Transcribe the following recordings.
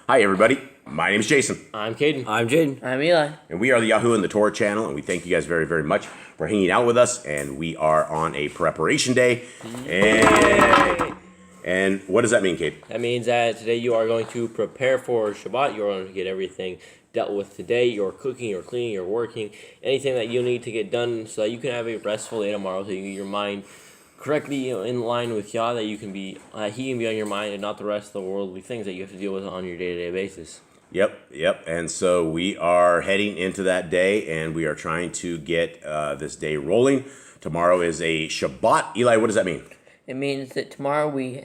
Hi, everybody. My name is Jason. I'm Caden. I'm Jaden. I'm Eli. And we are the Yahuwah and the Torah channel, and we thank you guys very, very much for hanging out with us. And we are on a preparation day. And what does that mean, Kate? That means that today you are going to prepare for Shabbat. You're going to get everything dealt with today. You're cooking, you're cleaning, you're working. Anything that you need to get done so that you can have a restful day tomorrow, so you can get your mind correctly in line with Yah, that you can be, He can be on your mind and not the rest of the worldly things that you have to deal with on your day-to-day basis. Yep. And so we are heading into that day, and we are trying to get this day rolling. Tomorrow is a Shabbat. Eli, what does that mean? It means that tomorrow we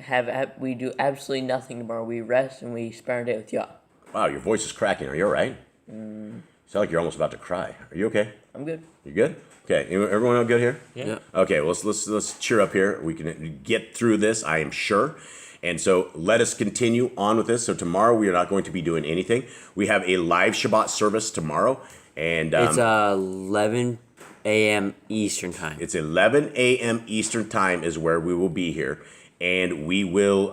do absolutely nothing tomorrow. We rest and we spend our day with Yah. Wow, your voice is cracking. Are you all right? You sound like you're almost about to cry. Are you okay? I'm good. You good? Okay, everyone all good here? Yeah. Okay, well, let's cheer up here. We can get through this, I am sure. And so let us continue on with this. So tomorrow we are not going to be doing anything. We have a live Shabbat service tomorrow, and It's 11 a.m. Eastern time. it's 11 a.m. Eastern time is where we will be here, and we will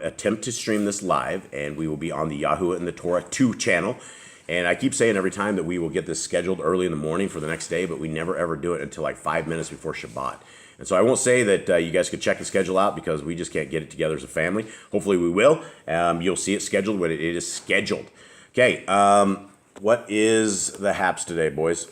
attempt to stream this live, and we will be on the Yahuwah and the Torah 2 channel. And I keep saying every time that we will get this scheduled early in the morning for the next day, but we never ever do it until like 5 minutes before Shabbat. And so I won't say that you guys could check the schedule out, because we just can't get it together as a family. Hopefully we will. You'll see it scheduled when it is scheduled. Okay, what is the haps today, boys?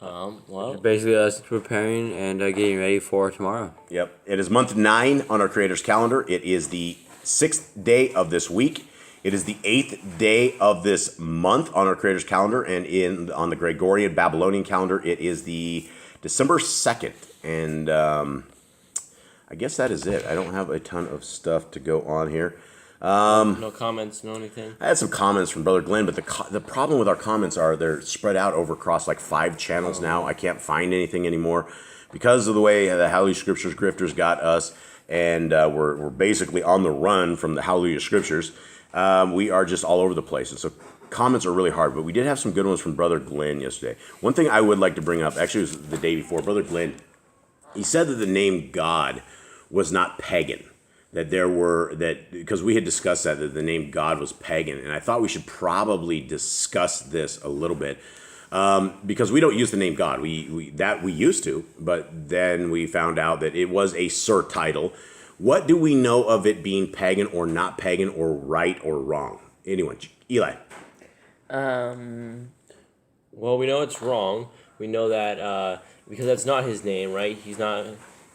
Well, Basically, us preparing and getting ready for tomorrow. Yep, it is month 9 on our Creator's calendar. It is the 6th day of this week. It is the 8th day of this month on our Creator's calendar, and on the Gregorian Babylonian calendar, it is the December 2nd. And I guess that is it. I don't have a ton of stuff to go on here. no comments, no anything. I had some comments from Brother Glenn, but the problem with our comments are they're spread out over across like 5 channels now. I can't find anything anymore because of the way the Hallelujah Scriptures grifters got us, and we're basically on the run from the Hallelujah Scriptures. We are just all over the place, and so comments are really hard, but we did have some good ones from Brother Glenn yesterday. One thing I would like to bring up, actually it was the day before, Brother Glenn, he said that the name God was not pagan. Because we had discussed that the name God was pagan, and I thought we should probably discuss this a little bit, because we don't use the name God. We used to, but then we found out that it was a surtitle. What do we know of it being pagan or not pagan, or right or wrong? Anyone? Eli? Well, we know it's wrong. We know that because that's not his name, right? He's not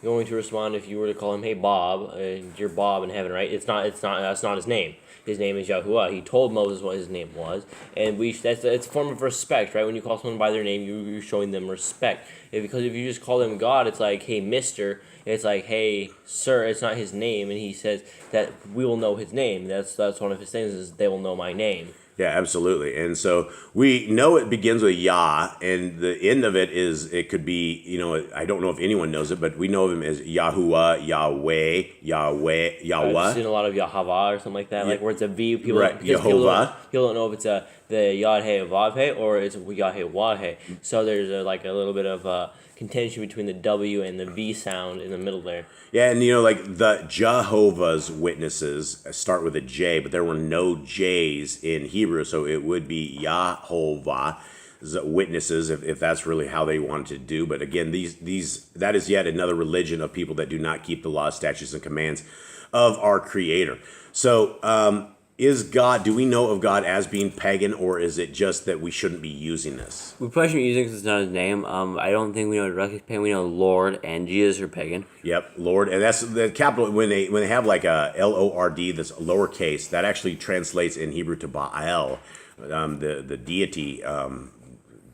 going to respond if you were to call him, "Hey Bob," you're Bob in heaven, right? That's not his name. His name is Yahuwah. He told Moses what his name was, and it's a form of respect, right? When you call someone by their name, you're showing them respect. Because if you just call them God, it's like, "Hey, Mister." It's like, "Hey, sir." It's not his name, and he says that we will know his name. That's one of his things, is they will know my name. Yeah, absolutely. And so we know it begins with Yah, and the end of it could be, I don't know if anyone knows it, but we know of him as Yahuwah, Yahweh, I've seen a lot of Yahweh or something like that, like where it's a V. People, right, because Yehovah. People don't know if it's the Yod He Vav He or it's Yah He Wah He. So there's a little bit of contention between the W and the V sound in the middle there. Yeah, and like the Jehovah's Witnesses start with a J, but there were no J's in Hebrew, so it would be Yahovah's Witnesses if that's really how they wanted to do. But again, that is yet another religion of people that do not keep the laws, statutes, and commands of our Creator. So do we know of God as being pagan, or is it just that we shouldn't be using this? We probably shouldn't use it because it's not his name. I don't think we know directly pagan. We know Lord and Jesus are pagan. Yep, Lord, and that's the capital. When they have like a Lord that's lowercase, that actually translates in Hebrew to Baal, the deity.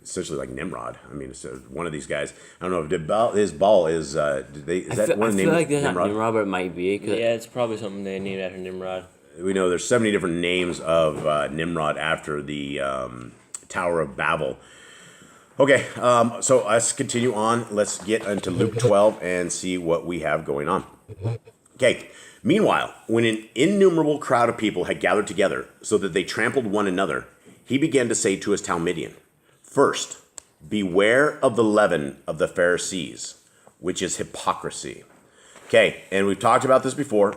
Essentially like Nimrod. I mean, it's one of these guys. I don't know if his Baal is. Is that one name? I feel like it's not Nimrod, but it might be. Yeah, it's probably something they named after Nimrod. We know there's 70 different names of Nimrod after the Tower of Babel. Okay, so let's continue on. Let's get into Luke 12 and see what we have going on. Okay, meanwhile, when an innumerable crowd of people had gathered together so that they trampled one another, he began to say to his Talmudian, "First, beware of the leaven of the Pharisees, which is hypocrisy." Okay, and we've talked about this before.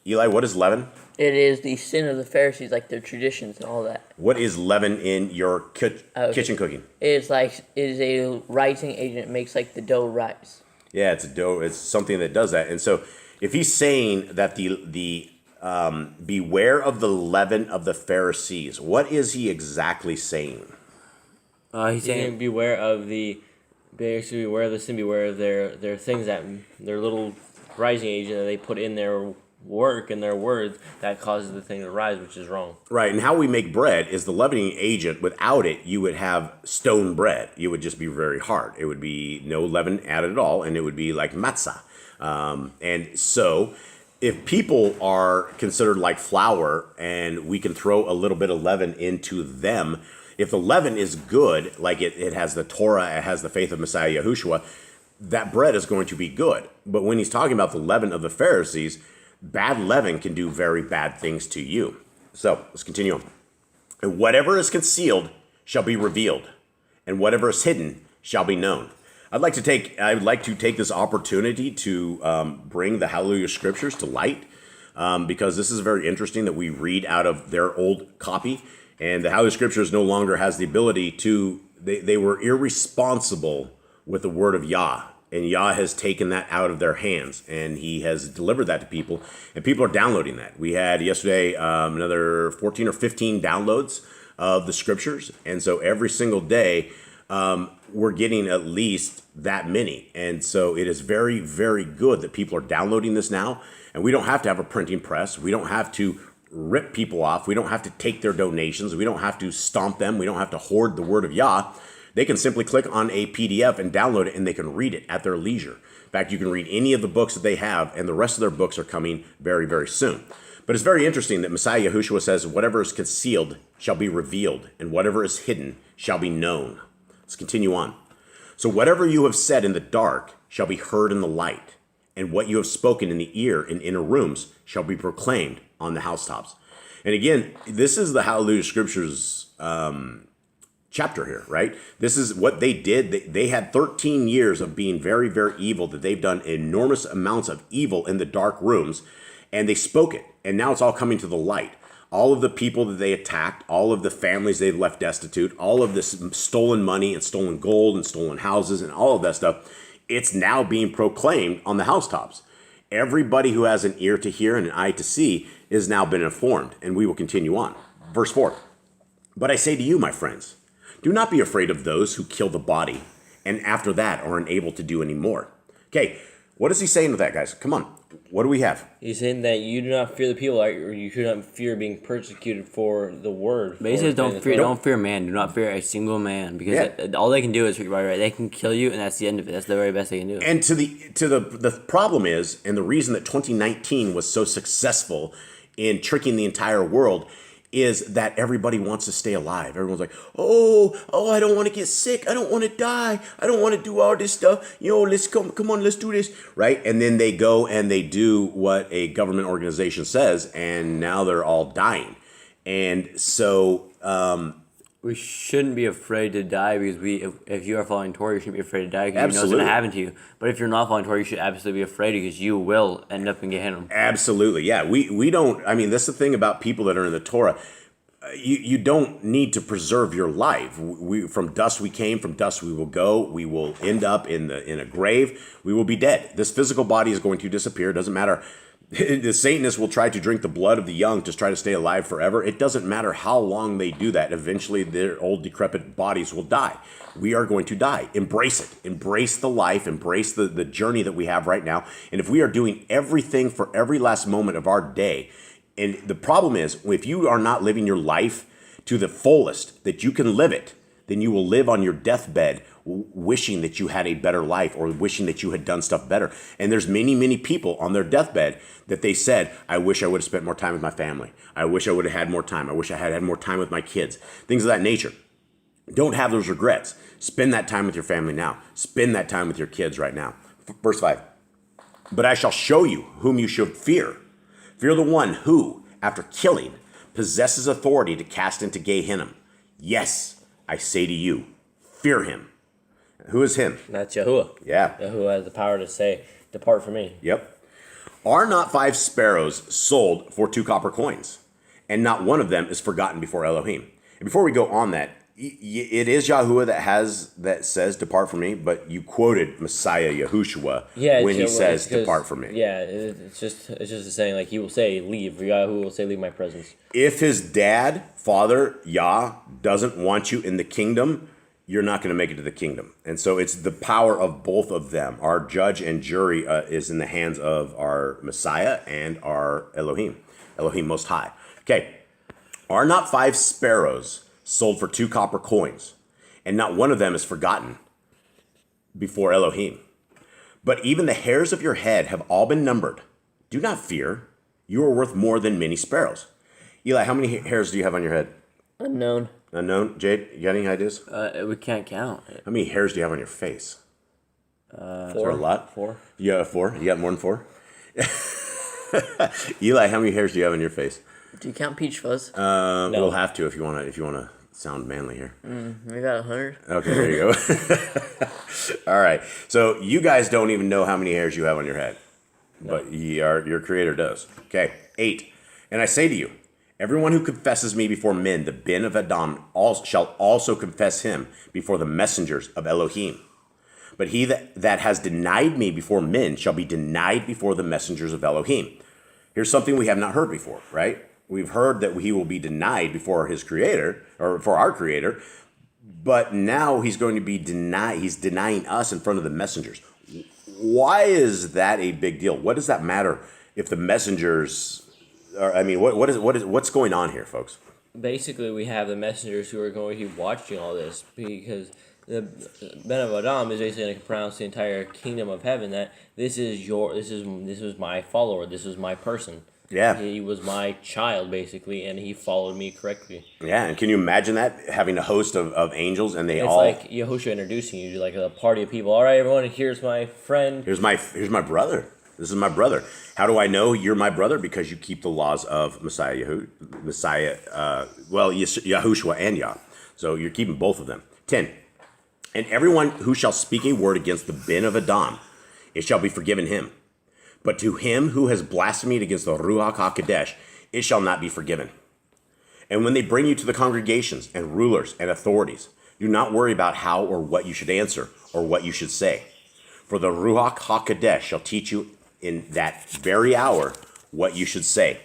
Eli, what is leaven? It is the sin of the Pharisees, like their traditions and all that. What is leaven in your kitchen cooking? It is a rising agent. It makes like the dough rise. Yeah, it's a dough. It's something that does that. And so, if he's saying that the beware of the leaven of the Pharisees, what is he exactly saying? He's saying beware of the sin, beware of their things that their little rising agent that they put in their work and their words that causes the thing to rise, which is wrong. Right, and how we make bread is the leavening agent. Without it, you would have stone bread. It would just be very hard. It would be no leaven added at all, and it would be like matzah. And so, if people are considered like flour, and we can throw a little bit of leaven into them, if the leaven is good, like it has the Torah, it has the faith of Messiah Yahushua, that bread is going to be good. But when he's talking about the leaven of the Pharisees, bad leaven can do very bad things to you. So let's continue on. And whatever is concealed shall be revealed, and whatever is hidden shall be known. I would like to take this opportunity to bring the Hallelujah Scriptures to light, because this is very interesting that we read out of their old copy, and the Hallelujah Scriptures no longer has the ability to. They were irresponsible with the word of Yah. And Yah has taken that out of their hands, and he has delivered that to people, and people are downloading that. We had yesterday another 14 or 15 downloads of the scriptures, and so every single day we're getting at least that many. And so it is very, very good that people are downloading this now, and we don't have to have a printing press. We don't have to rip people off. We don't have to take their donations. We don't have to stomp them. We don't have to hoard the word of Yah. They can simply click on a PDF and download it, and they can read it at their leisure. In fact, you can read any of the books that they have, and the rest of their books are coming very, very soon. But it's very interesting that Messiah Yahushua says, whatever is concealed shall be revealed, and whatever is hidden shall be known. Let's continue on. So whatever you have said in the dark shall be heard in the light, and what you have spoken in the ear in inner rooms shall be proclaimed on the housetops. And again, this is the Hallelujah Scriptures chapter here, right? This is what they did. They had 13 years of being very, very evil, that they've done enormous amounts of evil in the dark rooms, and they spoke it. And now it's all coming to the light. All of the people that they attacked, all of the families they left destitute, all of this stolen money and stolen gold and stolen houses and all of that stuff, it's now being proclaimed on the housetops. Everybody who has an ear to hear and an eye to see is now been informed. And we will continue on. Verse 4. But I say to you, my friends, do not be afraid of those who kill the body, and after that are unable to do any more. Okay, what is he saying with that, guys? Come on. What do we have? He's saying that you do not fear the people, or you should not fear being persecuted for the word. But he says don't fear man. Do not fear a single man, because all they can do is right. They can kill you, and that's the end of it. That's the very best they can do. And the problem is, and the reason that 2019 was so successful in tricking the entire world, is that everybody wants to stay alive. Everyone's like, oh, I don't want to get sick. I don't want to die. I don't want to do all this stuff. Let's come on, let's do this, right? And then they go and they do what a government organization says, and now they're all dying. And so we shouldn't be afraid to die, because if you are following Torah, you shouldn't be afraid to die, because you know it's going to happen to you. But if you're not following Torah, you should absolutely be afraid, because you will end up in Gehenna. Absolutely, yeah. We don't. I mean, that's the thing about people that are in the Torah. You don't need to preserve your life. From dust we came, from dust we will go. We will end up in a grave. We will be dead. This physical body is going to disappear. It doesn't matter. The Satanists will try to drink the blood of the young to try to stay alive forever. It doesn't matter how long they do that. Eventually, their old decrepit bodies will die. We are going to die. Embrace it. Embrace the life. Embrace the journey that we have right now. And if we are doing everything for every last moment of our day, and the problem is, if you are not living your life to the fullest, that you can live it, then you will live on your deathbed wishing that you had a better life, or wishing that you had done stuff better. And there's many, many people on their deathbed that they said, I wish I would have spent more time with my family. I wish I would have had more time. I wish I had more time with my kids. Things of that nature. Don't have those regrets. Spend that time with your family now. Spend that time with your kids right now. Verse 5. But I shall show you whom you should fear. Fear the one who, after killing, possesses authority to cast into Gehenna. Yes, I say to you, fear him. Who is him? That's Yahuwah. Yeah. Yahuwah has the power to say, depart from me. Yep. Are not 5 sparrows sold for 2 copper coins? And not one of them is forgotten before Elohim. And before we go on that, it is Yahuwah that says, depart from me, but you quoted Messiah Yahushua when he says, depart from me. Yeah, it's just a saying, like he will say, leave. Yahuwah will say, leave my presence. If his dad, father, Yah, doesn't want you in the kingdom, you're not going to make it to the kingdom. And so it's the power of both of them. Our judge and jury is in the hands of our Messiah and our Elohim Most High. Okay, are not 5 sparrows sold for 2 copper coins, and not one of them is forgotten before Elohim? But even the hairs of your head have all been numbered. Do not fear. You are worth more than many sparrows. Eli, how many hairs do you have on your head? Unknown. Unknown? Jade, you got any ideas? We can't count. How many hairs do you have on your face? 4. Is there a lot? 4. You have 4? You got more than 4? Eli, how many hairs do you have on your face? Do you count peach fuzz? No. We'll have to if you wanna sound manly here. Maybe about 100. Okay, there you go. All right. So you guys don't even know how many hairs you have on your head, but your Creator does. Okay. 8. And I say to you, everyone who confesses me before men, the bin of Adam, shall also confess him before the messengers of Elohim. But he that has denied me before men shall be denied before the messengers of Elohim. Here's something we have not heard before, right? We've heard that he will be denied before his Creator, or for our Creator, but now he's going to be denied. He's denying us in front of the messengers. Why is that a big deal? What does that matter if the messengers are, I mean, what's going on here, folks? Basically, we have the messengers who are going to be watching all this, because the Ben of Adam is basically going to pronounce the entire kingdom of heaven that this was my follower, this was my person. Yeah. He was my child, basically, and he followed me correctly. Yeah, and can you imagine that, having a host of angels, and It's like Yahushua introducing you to like a party of people. All right, everyone, here's my friend. Here's my brother. This is my brother. How do I know you're my brother? Because you keep the laws of Yahushua and Yah. So you're keeping both of them. 10. And everyone who shall speak a word against the bin of Adam, it shall be forgiven him. But to him who has blasphemed against the Ruach HaKodesh, it shall not be forgiven. And when they bring you to the congregations and rulers and authorities, do not worry about how or what you should answer or what you should say. For the Ruach HaKodesh shall teach you in that very hour what you should say.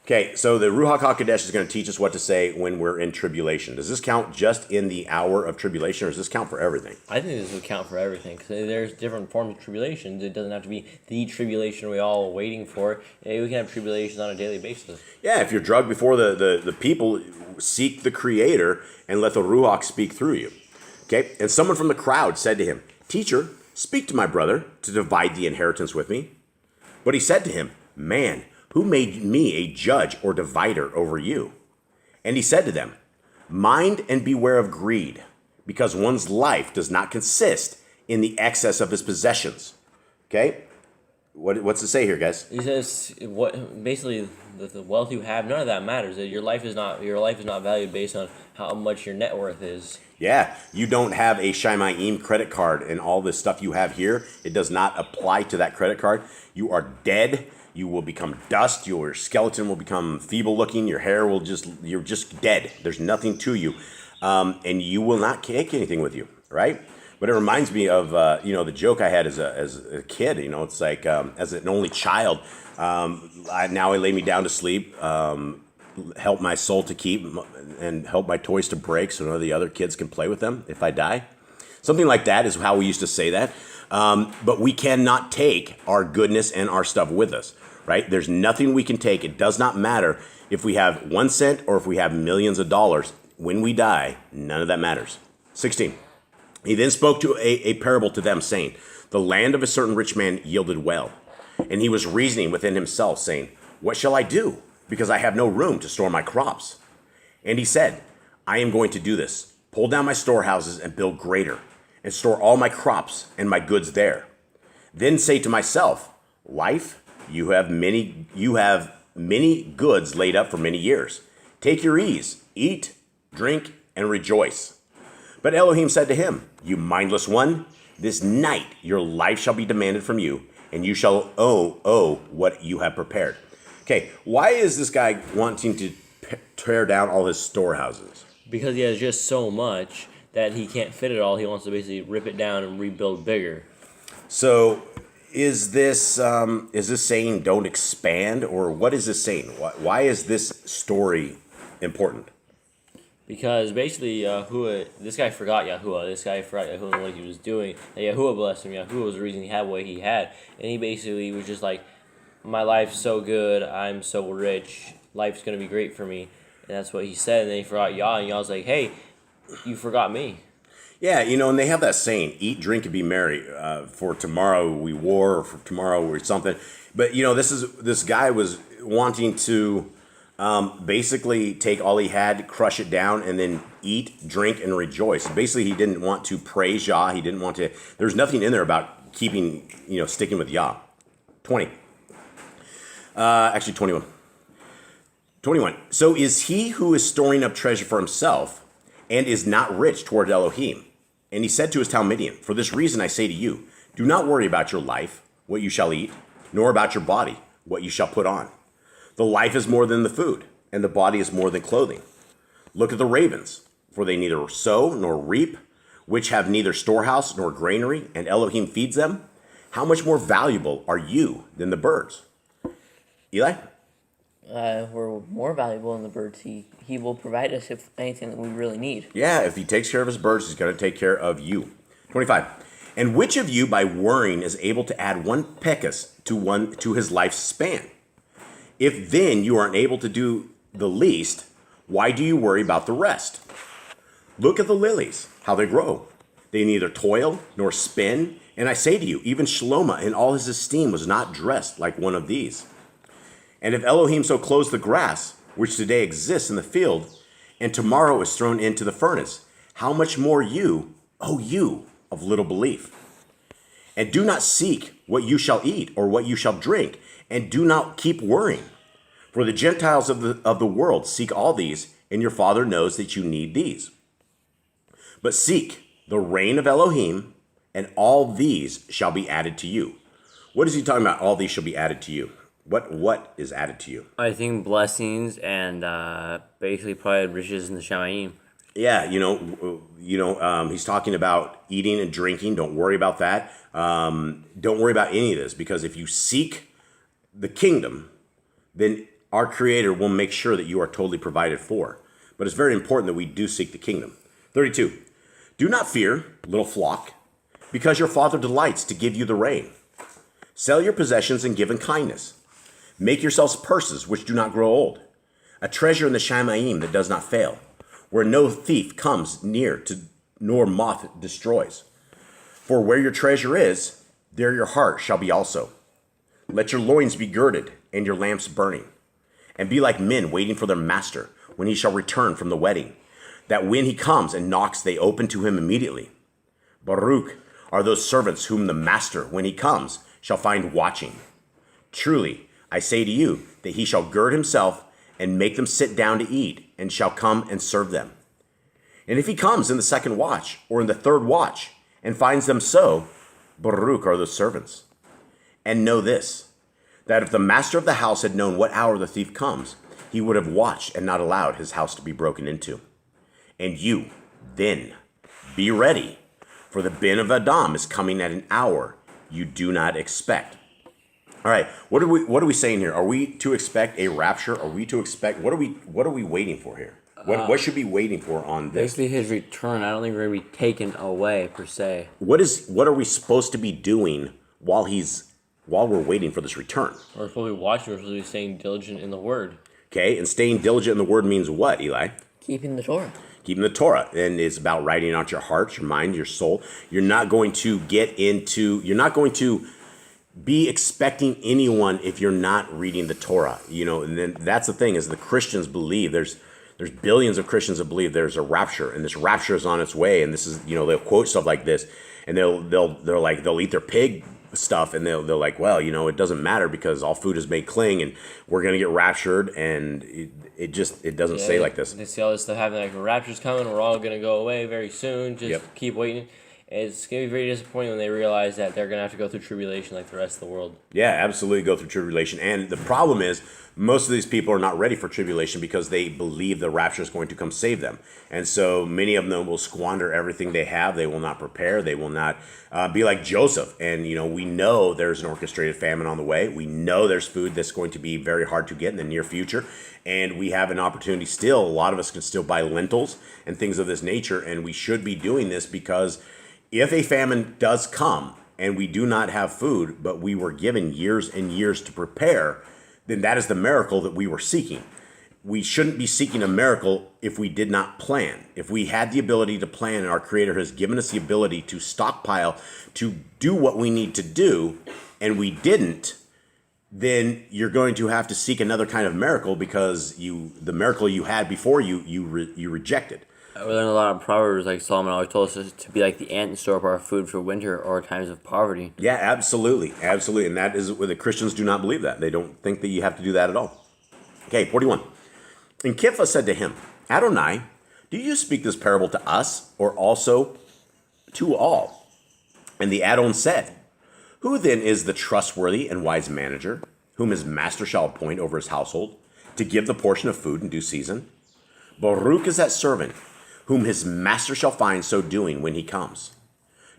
Okay, so the Ruach HaKodesh is going to teach us what to say when we're in tribulation. Does this count just in the hour of tribulation, or does this count for everything? I think this would count for everything, because there's different forms of tribulations. It doesn't have to be the tribulation we're all waiting for. We can have tribulations on a daily basis. Yeah, if you're drugged before the people, seek the Creator and let the Ruach speak through you. Okay, and someone from the crowd said to him, Teacher, speak to my brother to divide the inheritance with me. But he said to him, Man, who made me a judge or divider over you? And he said to them, Mind and beware of greed, because one's life does not consist in the excess of his possessions. Okay? What's it say here, guys? He says, what basically the wealth you have, none of that matters. Your life is not valued based on how much your net worth is. Yeah, you don't have a Shaimayim credit card and all this stuff you have here. It does not apply to that credit card. You are dead. You will become dust. Your skeleton will become feeble looking. Your hair will you're just dead. There's nothing to you. And you will not take anything with you, right? But it reminds me of, the joke I had as a kid. It's like, as an only child, now I lay me down to sleep, help my soul to keep, and help my toys to break so none of the other kids can play with them if I die. Something like that is how we used to say that. But we cannot take our goodness and our stuff with us, right? There's nothing we can take. It does not matter if we have 1 cent or if we have millions of dollars. When we die, none of that matters. 16. He then spoke to a parable to them, saying, The land of a certain rich man yielded well. And he was reasoning within himself, saying, What shall I do? Because I have no room to store my crops. And he said, I am going to do this. Pull down my storehouses and build greater, and store all my crops and my goods there. Then say to myself, Life, you have many goods laid up for many years. Take your ease, eat, drink, and rejoice. But Elohim said to him, You mindless one, this night your life shall be demanded from you, and you shall owe what you have prepared. Okay, why is this guy wanting to tear down all his storehouses? Because he has just so much that he can't fit it all. He wants to basically rip it down and rebuild bigger. So, is this saying don't expand, or what is this saying? Why is this story important? Because basically, this guy forgot Yahuwah. This guy forgot Yahuwah and what he was doing. And Yahuwah blessed him. Yahuwah was the reason he had what he had. And he basically was just like, my life's so good. I'm so rich. Life's going to be great for me. And that's what he said. And then he forgot Yah. And Yah was like, hey, you forgot me. Yeah, and they have that saying, eat, drink, and be merry. For tomorrow we war, or for tomorrow we something. But, this guy was wanting to basically take all he had, crush it down, and then eat, drink, and rejoice. Basically, he didn't want to praise Yah. He didn't want to. There's nothing in there about keeping, sticking with Yah. 20. Actually, 21. 21. So is he who is storing up treasure for himself and is not rich toward Elohim? And he said to his Talmudian, for this reason I say to you, do not worry about your life, what you shall eat, nor about your body, what you shall put on. The life is more than the food, and the body is more than clothing. Look at the ravens, for they neither sow nor reap, which have neither storehouse nor granary, and Elohim feeds them. How much more valuable are you than the birds? Eli? We're more valuable than the birds. He will provide us if anything that we really need. Yeah, if he takes care of his birds, he's going to take care of you. 25. And which of you by worrying is able to add one pekos to his life's span? If then you aren't able to do the least, why do you worry about the rest? Look at the lilies, how they grow. They neither toil nor spin. And I say to you, even Shlomo in all his esteem was not dressed like one of these. And if Elohim so clothes the grass, which today exists in the field, and tomorrow is thrown into the furnace, how much more you, O you of little belief? And do not seek what you shall eat or what you shall drink, and do not keep worrying. For the Gentiles of the world seek all these, and your Father knows that you need these. But seek the reign of Elohim, and all these shall be added to you. What is he talking about? All these shall be added to you. What is added to you? I think blessings and basically probably riches in the Shamayim. Yeah, he's talking about eating and drinking. Don't worry about that. Don't worry about any of this, because if you seek the kingdom, then our Creator will make sure that you are totally provided for. But it's very important that we do seek the kingdom. 32. Do not fear, little flock, because your Father delights to give you the rain. Sell your possessions and give in kindness. Make yourselves purses which do not grow old, a treasure in the Shamayim that does not fail, where no thief comes near to nor moth destroys. For where your treasure is, there your heart shall be also. Let your loins be girded and your lamps burning, and be like men waiting for their master when he shall return from the wedding, that when he comes and knocks, they open to him immediately. Baruch are those servants whom the master, when he comes, shall find watching. Truly, I say to you that he shall gird himself and make them sit down to eat, and shall come and serve them. And if he comes in the second watch or in the third watch and finds them so, Baruch are those servants. And know this, that if the master of the house had known what hour the thief comes, he would have watched and not allowed his house to be broken into. And you, then, be ready, for the Ben of Adam is coming at an hour you do not expect. All right, what are we saying here? Are we to expect a rapture? Are we to expect what are we waiting for here? What should we be waiting for on this? Basically, his return. I don't think we're going to be taken away per se. What are we supposed to be doing while we're waiting for this return? We're supposed to be watching. We're supposed to be staying diligent in the Word. Okay, and staying diligent in the Word means what, Eli? Keeping the Torah. Keeping the Torah, and it's about writing out your heart, your mind, your soul. You're not going to be expecting anyone if you're not reading the Torah, and then that's the thing is the Christians believe there's billions of Christians that believe there's a rapture, and this rapture is on its way, and this is they'll quote stuff like this, and they'll eat their pig stuff, and they're like, well, it doesn't matter because all food is made clean, and we're gonna get raptured, and it doesn't say like this. They see all this stuff happening, like the rapture's coming, we're all gonna go away very soon. Just keep waiting. It's going to be very disappointing when they realize that they're going to have to go through tribulation like the rest of the world. Yeah, absolutely go through tribulation. And the problem is, most of these people are not ready for tribulation because they believe the rapture is going to come save them. And so many of them will squander everything they have. They will not prepare. They will not be like Joseph. And, we know there's an orchestrated famine on the way. We know there's food that's going to be very hard to get in the near future. And we have an opportunity still. A lot of us can still buy lentils and things of this nature. And we should be doing this because if a famine does come and we do not have food, but we were given years and years to prepare, then that is the miracle that we were seeking. We shouldn't be seeking a miracle if we did not plan. If we had the ability to plan and our Creator has given us the ability to stockpile, to do what we need to do, and we didn't, then you're going to have to seek another kind of miracle because the miracle you had before you rejected. We learn a lot of Proverbs, like Solomon always told us, to be like the ant and store up our food for winter or times of poverty. Yeah, absolutely. Absolutely. And that is where the Christians do not believe that. They don't think that you have to do that at all. Okay, 41. And Kipha said to him, Adonai, do you speak this parable to us or also to all? And the Adon said, Who then is the trustworthy and wise manager, whom his master shall appoint over his household, to give the portion of food in due season? Baruch is that servant, whom his master shall find so doing when he comes.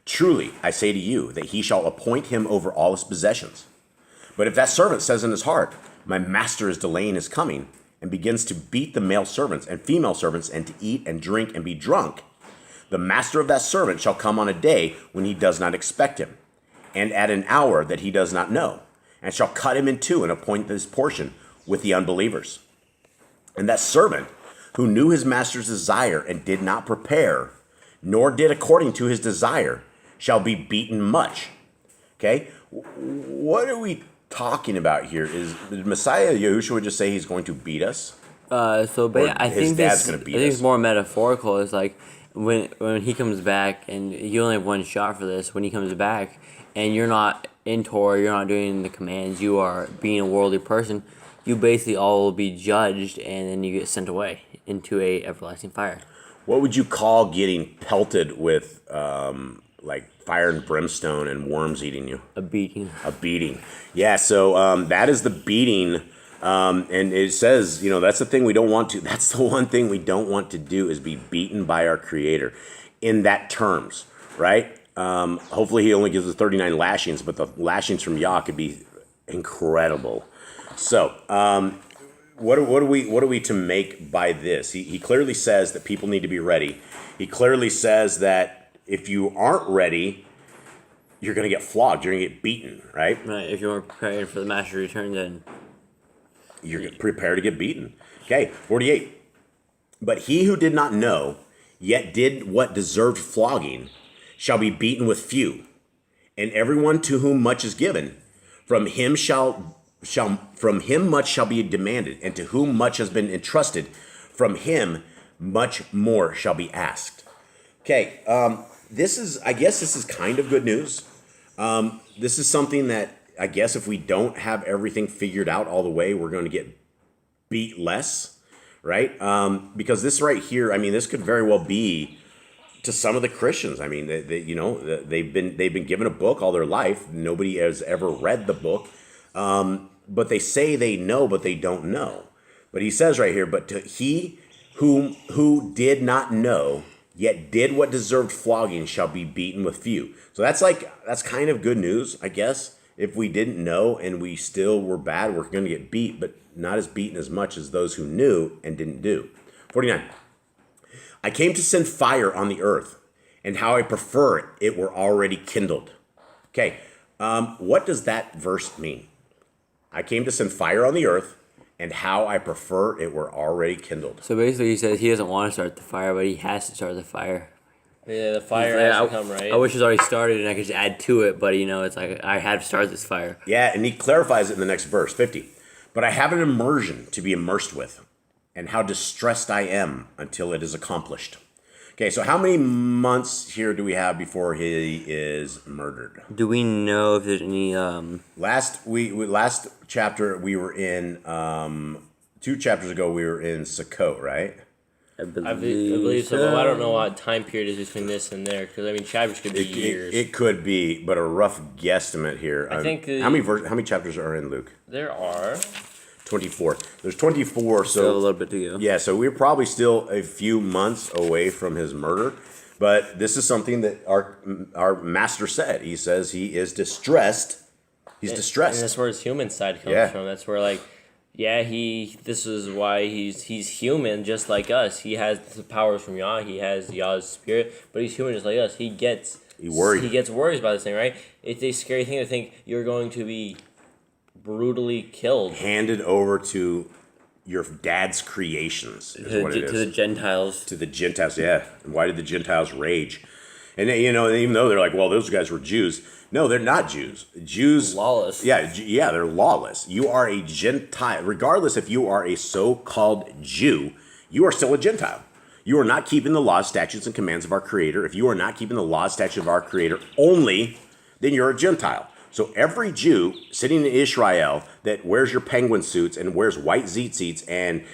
Truly, I say to you, that he shall appoint him over all his possessions. But if that servant says in his heart, My master is delaying his coming, and begins to beat the male servants and female servants, and to eat and drink and be drunk, the master of that servant shall come on a day when he does not expect him, and at an hour that he does not know, and shall cut him in two and appoint his portion with the unbelievers. And that servant, who knew his master's desire and did not prepare, nor did according to his desire, shall be beaten much. Okay? What are we talking about here? Did Messiah Yahushua just say he's going to beat us? I his think dad's going to beat us? it's more metaphorical. It's like when he comes back, and you only have one shot for this. When he comes back, and you're not in Torah, you're not doing the commands, you are being a worldly person, you basically all will be judged, and then you get sent away into a everlasting fire. What would you call getting pelted with like fire and brimstone and worms eating you? A beating. A beating. Yeah, so that is the beating. And it says, that's the thing we don't want to. That's the one thing we don't want to do is be beaten by our Creator in that terms, right? Hopefully he only gives us 39 lashings, but the lashings from Yah could be incredible. So, what are we to make by this? He clearly says that people need to be ready. He clearly says that if you aren't ready, you're going to get flogged. You're going to get beaten, right? Right. If you weren't prepared for the master's return, then you're prepared to get beaten. Okay, 48. But he who did not know, yet did what deserved flogging, shall be beaten with few. And everyone to whom much is given, from him much shall be demanded, and to whom much has been entrusted, from him much more shall be asked. Okay, I guess this is kind of good news. This is something that I guess if we don't have everything figured out all the way, we're going to get beat less, right? Because this right here, this could very well be to some of the Christians. They've been given a book all their life. Nobody has ever read the book. But they say they know, but they don't know. But he says right here, but to he who did not know, yet did what deserved flogging, shall be beaten with few. So that's kind of good news, I guess. If we didn't know and we still were bad, we're going to get beat, but not as beaten as much as those who knew and didn't do. 49. I came to send fire on the earth, and how I prefer it, it were already kindled. Okay, what does that verse mean? I came to send fire on the earth, and how I prefer it were already kindled. So basically he says he doesn't want to start the fire, but he has to start the fire. Yeah, the fire has to come, right? I wish it was already started and I could just add to it, but it's like I had to start this fire. Yeah, and he clarifies it in the next verse, 50. But I have an immersion to be immersed with, and how distressed I am until it is accomplished. Okay, so how many months here do we have before he is murdered? Do we know if there's any... Last chapter we were in, 2 chapters ago we were in Sukkot, right? I I believe so. But I don't know what time period is between this and there, because I mean, chapters could be years. It could be, but a rough guesstimate here. I think how many chapters are in Luke? There are 24. There's 24, Still a so little bit to go. yeah, so we're probably still a few months away from his murder. But this is something that our master said. He says he is distressed. He's distressed. And that's where his human side comes Yeah. from. That's where, like, yeah, this is why he's human, just like us. He has the powers from Yah. He has Yah's spirit, but he's human just like us. He gets worried. He gets worries about this thing, right? It's a scary thing to think you're going to be brutally killed. Handed over to your dad's creations is what it is. To the Gentiles. To the Gentiles, yeah. And why did the Gentiles rage? And even though they're like, well, those guys were Jews. No, they're not Jews. Jews Lawless. Yeah, they're lawless. You are a Gentile. Regardless if you are a so-called Jew, you are still a Gentile. You are not keeping the laws, statutes, and commands of our Creator. If you are not keeping the laws, statutes of our Creator only, then you're a Gentile. So every Jew sitting in Israel that wears your penguin suits and wears white tzitzits and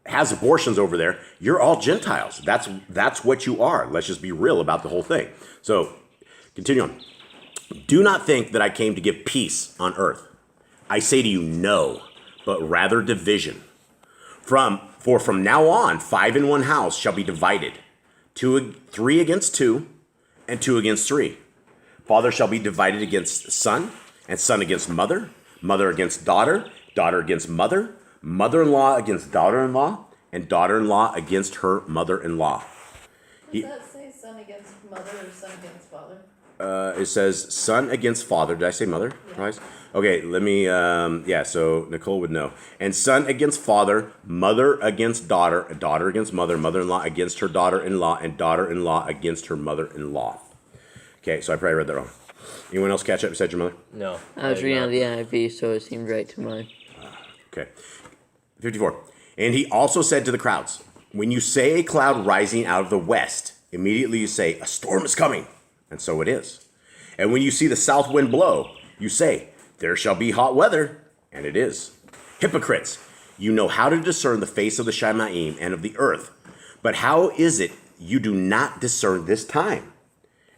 has abortions over there, you're all Gentiles. That's what you are. Let's just be real about the whole thing. So, continue on. Do not think that I came to give peace on earth. I say to you, no, but rather division. For from now on, 5 in one house shall be divided, 3 against 2, and 2 against 3. Father shall be divided against son, and son against mother, mother against daughter, daughter against mother, mother-in-law against daughter-in-law, and daughter-in-law against her mother-in-law. Does that say son against mother or son against father? It says son against father. Did I say mother? Yeah. Right? Okay, let me, so Nicole would know. And son against father, mother against daughter, daughter against mother, mother-in-law against her daughter-in-law, and daughter-in-law against her mother-in-law. Okay, so I probably read that wrong. Anyone else catch up besides your mother? No. I was reading on the NIV, so it seemed right to mine. Okay. 54. And he also said to the crowds, when you say a cloud rising out of the west, immediately you say, a storm is coming. And so it is. And when you see the south wind blow, you say, there shall be hot weather. And it is. Hypocrites, you know how to discern the face of the Shemaim and of the earth. But how is it you do not discern this time?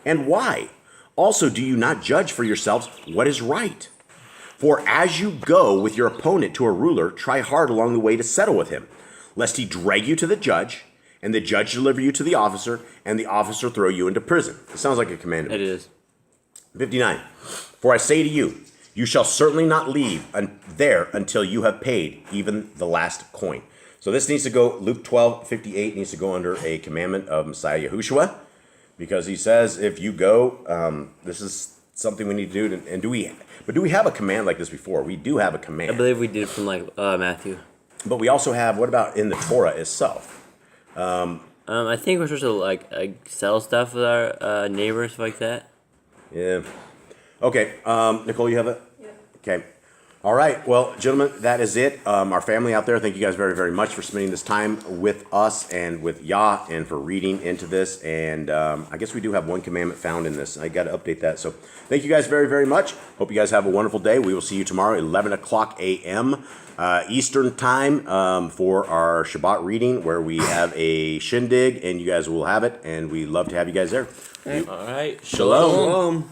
And why? Also, do you not judge for yourselves what is right? For as you go with your opponent to a ruler, try hard along the way to settle with him, lest he drag you to the judge, and the judge deliver you to the officer, and the officer throw you into prison. It sounds like a commandment. It is. 59. For I say to you, you shall certainly not leave there until you have paid even the last coin. So this needs to go, Luke 12:58 needs to go under a commandment of Messiah Yahushua, because he says if you go, this is something we need to do. And do we have a command like this before? We do have a command. I believe we did from Matthew. But we also have, what about in the Torah itself? I think we're supposed to like sell stuff with our neighbors like that. Yeah. Okay. Nicole, you have it? Yeah. Okay. All right. Well, gentlemen, that is it. Our family out there, thank you guys very, very much for spending this time with us and with Yah and for reading into this. And I guess we do have one commandment found in this. I got to update that. So thank you guys very, very much. Hope you guys have a wonderful day. We will see you tomorrow, 11 o'clock a.m. Eastern time for our Shabbat reading, where we have a shindig, and you guys will have it. And we love to have you guys there. All right. Shalom.